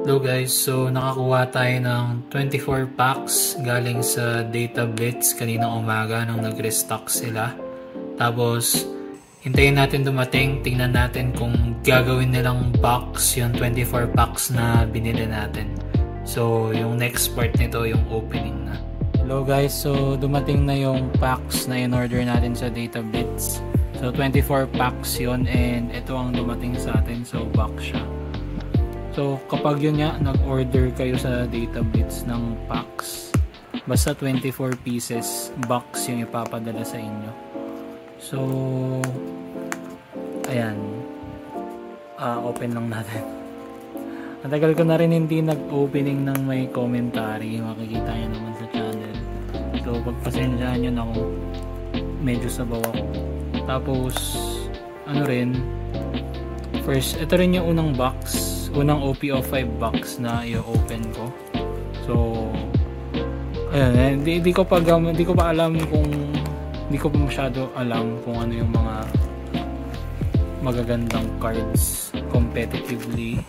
Hello guys, so nakakuha tayo ng 24 packs galing sa Data Blitz kaninang umaga nung nag-restock sila. Tapos, hintayin natin dumating, tingnan natin kung gagawin nilang box yung 24 packs na binili natin. So, yung next part nito, yung opening na. Hello guys, so dumating na yung packs na in-order natin sa Data Blitz. So, 24 packs yun and ito ang dumating sa atin, so box siya. So, kapag yun nga, nag-order kayo sa Data Blitz ng packs, basta 24 pieces box yung ipapadala sa inyo. So, ayan. Open lang natin. Ang tagal ko na rin hindi nag-opening ng may commentary. Makikita nyo naman sa channel. So, pagpasensyahan nyo na ako. Medyo sabaw ako. Tapos, ano rin, first, ito rin yung unang box. Unang OPO5 box na i-open ko. So, ayan, hindi ko pa alam kung hindi ko pa masyado alam kung ano yung mga magagandang cards competitively.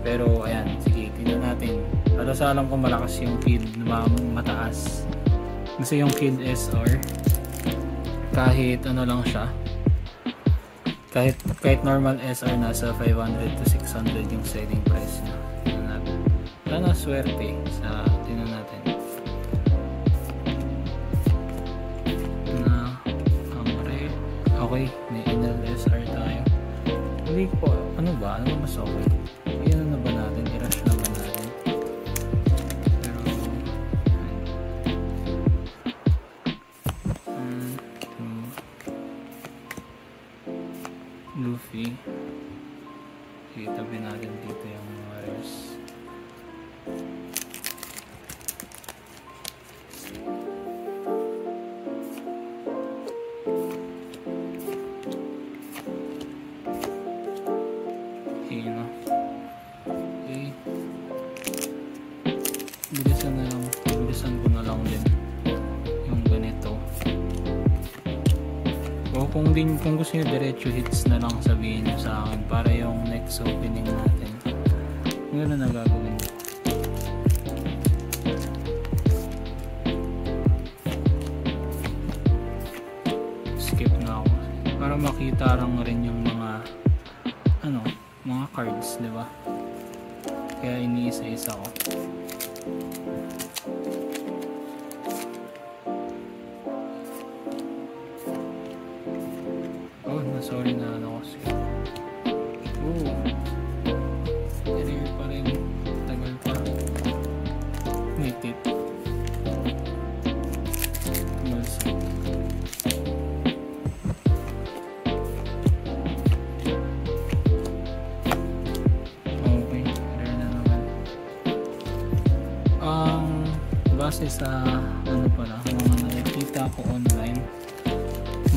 Pero ayan, sige, tingnan natin. Halos alam ko malakas yung kid na mataas. Kasi yung kid SR kahit ano lang siya. Kahit normal SR nasa 500 to 600 yung selling price niya. Tingnan natin. Sana swerte sa tingnan natin. Na Amre. Okay, may Enel SR tayo. Hindi ko ano ba? Ano mas okay? Iyan na ba natin? I-rush na ba natin? Pero Luffy. Itabi natin dito yung mga rares. Ayun na. Okay. Bilisan ko na lang din yung ganito. Kung gusto nyo diretso hits na lang sabihin nyo sa akin para yung next opening natin gano'n na gagawin. Skip na ako para makita lang rin yung mga mga cards, diba? Kaya iniisa-isa ko. Sorry na ano kasi. Error pa rin. Tagal pa. May tip. Malsik. Okay. Error na naman. Base sa mga nakikita ko online,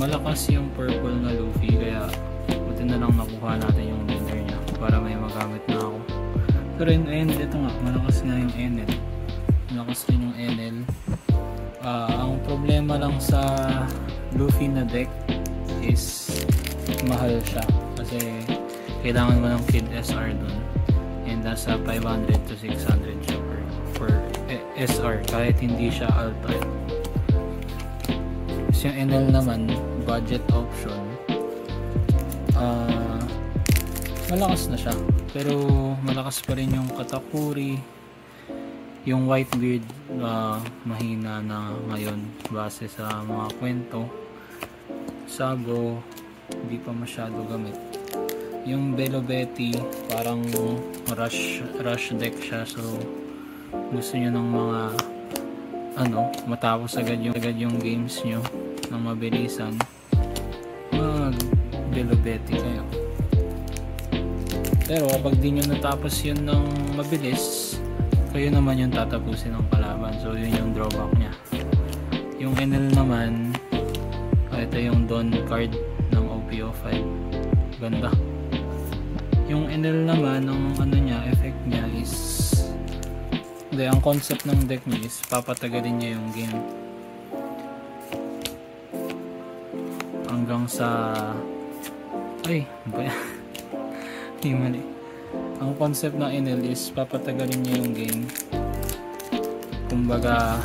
malakas yung purple na Luffy kaya buti na lang nakuha natin yung leader niya para may magamit na ako. Pero yung Enel, ito nga, malakas nga yung Enel. Malakas din yung Enel. Ang problema lang sa Luffy na deck is mahal siya kasi kailangan mo ng Kid SR dun and nasa 500 to 600 siya per SR kahit hindi siya alt-type. Yung Enel naman budget option, malakas na siya pero malakas pa rin yung Katakuri, yung Whitebeard mahina na ngayon base sa mga kwento. Sago hindi pa masyado gamit. Yung Belobeti parang rush deck siya, so gusto nyo ng mga matapos agad yung games nyo ng mabilisan, Belobeti kayo. Pero kapag di nyo natapos yun ng mabilis, kayo naman yung tatapusin ng kalaban, so yun yung drawback nya. Yung Enel naman, ito yung Dawn card ng OPO5, ganda. Yung Enel naman, ang effect nya is ang concept ng deck niya is papatagalin niya yung game hanggang sa Ay, ba yan? Hindi mali. ang concept ng Enel is papatagalin niya yung game. Kumbaga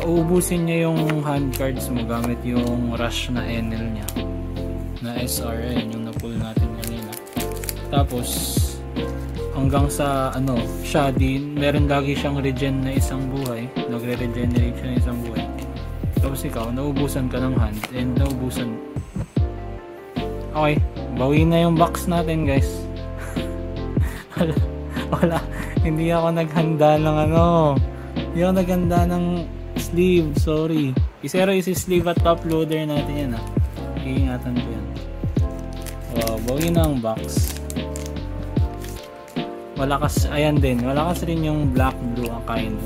uubusin niya yung hand cards mo gamit yung rush na Enel niya na SR, yun yung na-pull natin kanina. Tapos hanggang sa siya meron lagi siyang regen na isang buhay, nagre-regenerate siya ng isang buhay. Tapos ikaw naubusan ka ng hand and naubusan. Okay, bawi na yung box natin guys. Wala, hindi ako naghanda ng hindi ako naghanda ng sleeve, sorry. Isero isi-sleeve at top loader natin yan iingatan ko yan. Bawi na ang box. Malakas, ayan din, malakas rin yung black blue ang kind.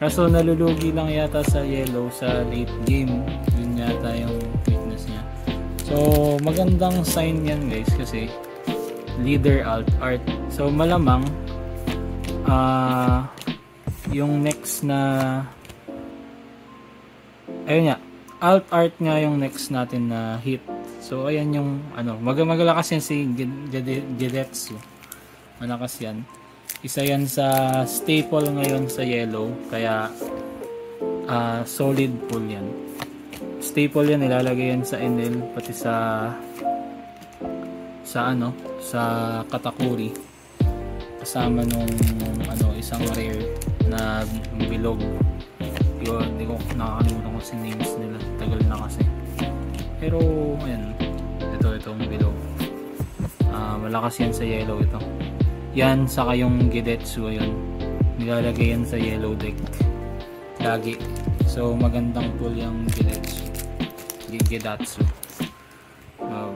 Kaso nalulugi lang yata sa yellow sa late game, yun yata yung weakness niya. So magandang sign yan guys kasi leader alt art. So malamang yung next na ayun nga, alt art nga yung next natin na hit. So ayan yung magalakas yan si Gedetsu. Malakas yan. Isa yan sa staple ngayon sa yellow, kaya solid pull yan. Staple yan, ilalagay yan sa Enel pati sa Katakuri kasama nung isang rare na bilog. Hindi ko nakakalimutan ko si names nila, tagal na kasi. Pero ayan, itong bilog, malakas yan sa yellow. Ito yan, saka yung Gedetsu, ayun, nilalagay yan sa yellow deck lagi. So magandang pull yung Gedatsu.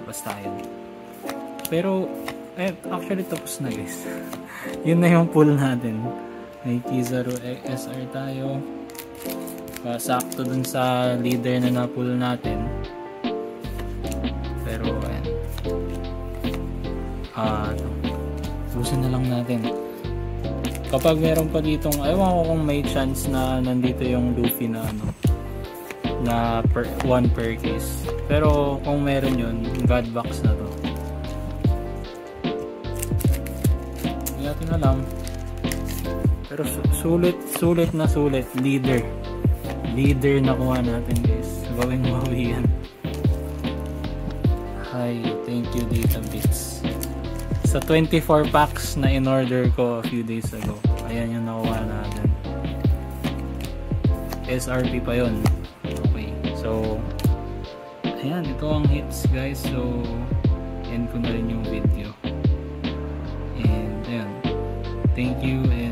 Basta yun. Pero actually tapos na guys. Yun na yung pull natin. May Kizaru SR tayo, sakto dun sa leader na na-pull natin. Pero ayan, ubusin na lang natin. Kapag meron pa ditong, ewan ko kung may chance na nandito yung Luffy na na one per case. Pero kung meron yun, God box na to. Hindi natin alam. Pero sulit na sulit. Leader na kuha natin guys. Gawing mawi yan. Hi, thank you Databits. Sa 24 packs na in-order ko a few days ago, ayan yung nakuha natin. SRP pa yun. Okay, so ayan, ito ang hits guys. So end ko na rin yung video. And ayan, thank you and